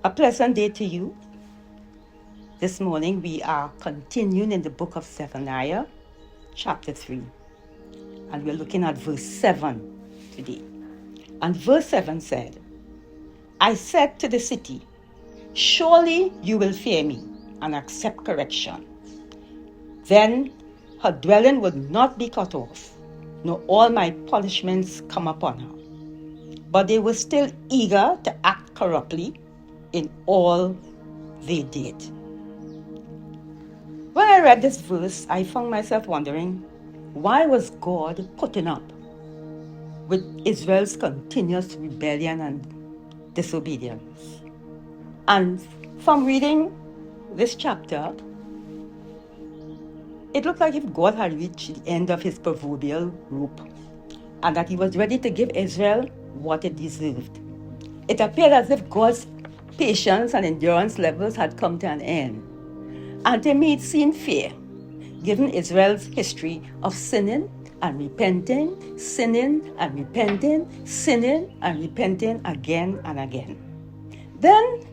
A pleasant day to you. This morning we are continuing in the book of Zephaniah, chapter 3. And we're looking at verse 7 today. And verse 7 said, I said to the city, surely you will fear me and accept correction. Then her dwelling would not be cut off, nor all my punishments come upon her. But they were still eager to act corruptly in all they did. When I read this verse, I found myself wondering, why was God putting up with Israel's continuous rebellion and disobedience? And from reading this chapter, it looked like if God had reached the end of his proverbial rope and that he was ready to give Israel what it deserved. It appeared as if God's patience and endurance levels had come to an end. And to me it seemed fair, given Israel's history of sinning and repenting, sinning and repenting, sinning and repenting again and again. Then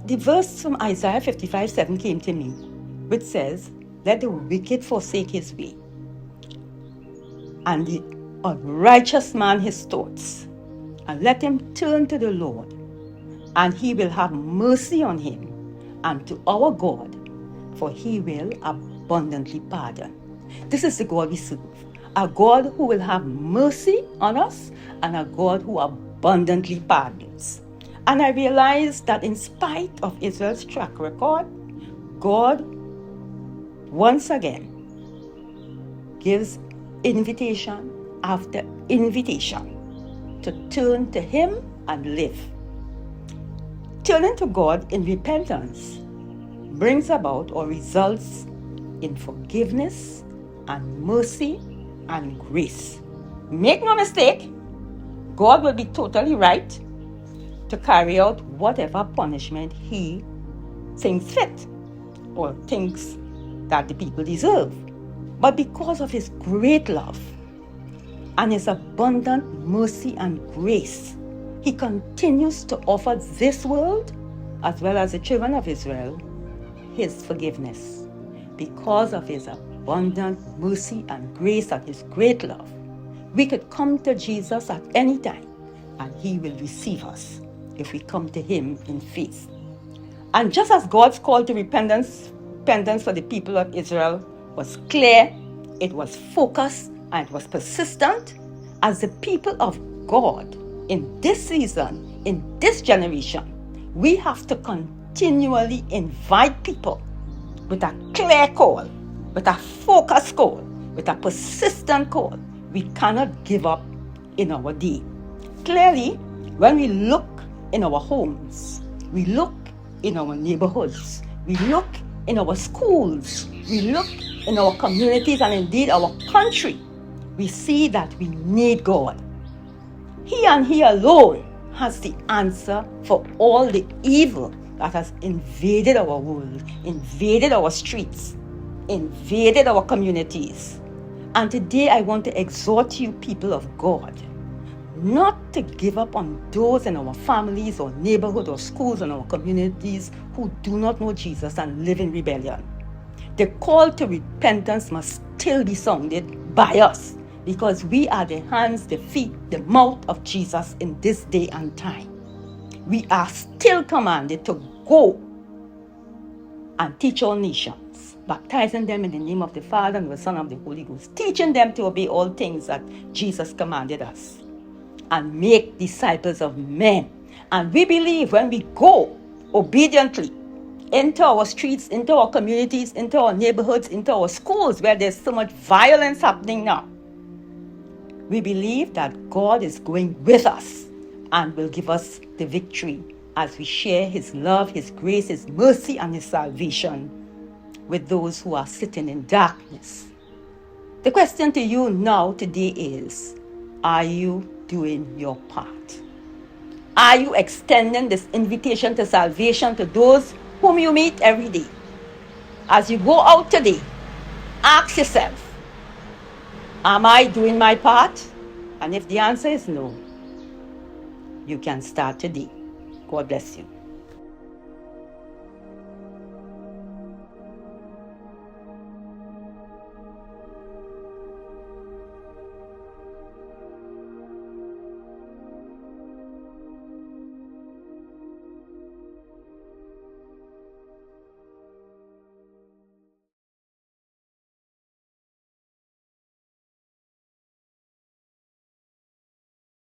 the verse from Isaiah 55:7 came to me, which says, let the wicked forsake his way, and the unrighteous man his thoughts, and let him turn to the Lord, and he will have mercy on him, and to our God, for he will abundantly pardon. This is the God we serve, a God who will have mercy on us, and a God who abundantly pardons. And I realized that in spite of Israel's track record, God once again gives invitation after invitation to turn to him and live. Turning to God in repentance brings about or results in forgiveness and mercy and grace. Make no mistake, God will be totally right to carry out whatever punishment he thinks fit or thinks that the people deserve. But because of his great love and his abundant mercy and grace, he continues to offer this world, as well as the children of Israel, his forgiveness. Because of his abundant mercy and grace and his great love, we could come to Jesus at any time, and he will receive us if we come to him in faith. And just as God's call to repentance for the people of Israel was clear, it was focused, and it was persistent, as the people of God in this season, in this generation, we have to continually invite people with a clear call, with a focused call, with a persistent call. We cannot give up in our day. Clearly, when we look in our homes, we look in our neighborhoods, we look in our schools, we look in our communities and indeed our country, we see that we need God. He and he alone has the answer for all the evil that has invaded our world, invaded our streets, invaded our communities. And today I want to exhort you, people of God, not to give up on those in our families or neighborhood or schools and our communities who do not know Jesus and live in rebellion. The call to repentance must still be sounded by us, because we are the hands, the feet, the mouth of Jesus in this day and time. We are still commanded to go and teach all nations, baptizing them in the name of the Father and the Son and the Holy Ghost, teaching them to obey all things that Jesus commanded us, and make disciples of men. And we believe when we go obediently into our streets, into our communities, into our neighborhoods, into our schools where there's so much violence happening now, we believe that God is going with us and will give us the victory as we share his love, his grace, his mercy, and his salvation with those who are sitting in darkness. The question to you now today is, are you doing your part? Are you extending this invitation to salvation to those whom you meet every day? As you go out today, ask yourself, am I doing my part? And if the answer is no, you can start today. God bless you.